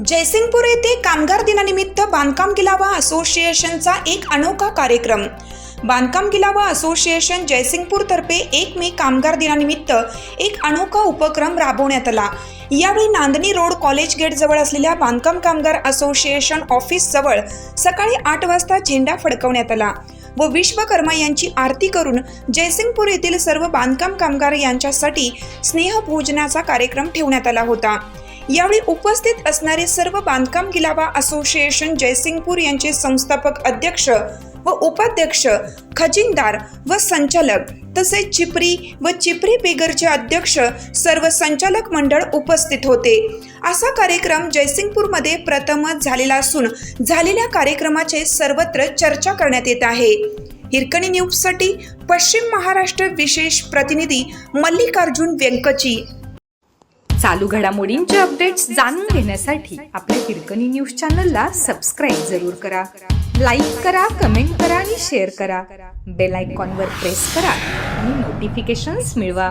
जयसिंगपूर येथे कामगार दिनानिमित्त बांधकाम गिलावा असोसिएशनचा एक अनोखा कार्यक्रम। बांधकाम गिलावा असोसिएशन जयसिंगपूर तर्फे 1 मे कामगार दिनानिमित्त एक अनोखा उपक्रम राबवण्यात आला। यावेळी नांदणी रोड कॉलेज गेट जवळ असलेल्या बांधकाम कामगार असोसिएशन ऑफिस जवळ सकाळी 8 वाजता झेंडा फडकवण्यात आला व विश्वकर्मा यांची आरती करून जयसिंगपूर येथील सर्व बांधकाम कामगार यांच्यासाठी स्नेहभोजनाचा कार्यक्रम ठेवण्यात आला होता। यावेळी उपस्थित असणारे सर्व बांधकाम गिलावा असोसिएशन जयसिंगपूर यांचे संस्थापक अध्यक्ष व उपाध्यक्ष, खजिनदार व संचालक तसेच चिपरी व चिपरी बेगरचे अध्यक्ष सर्व संचालक मंडळ उपस्थित होते। असा कार्यक्रम जयसिंगपूरमध्ये प्रथमच झालेला असून झालेल्या कार्यक्रमाचे सर्वत्र चर्चा करण्यात येत आहे। हिरकणी न्यूजसाठी पश्चिम महाराष्ट्र विशेष प्रतिनिधी मल्लिकार्जुन व्यंकची। चालू घडामोडींचे अपडेट्स जाणून घेण्यासाठी आपल्या हिरकणी न्यूज चॅनलला सबस्क्राईब जरूर करा, लाईक करा, कमेंट करा आणि शेअर करा। बेल आयकॉनवर प्रेस करा आणि नोटिफिकेशन्स मिळवा।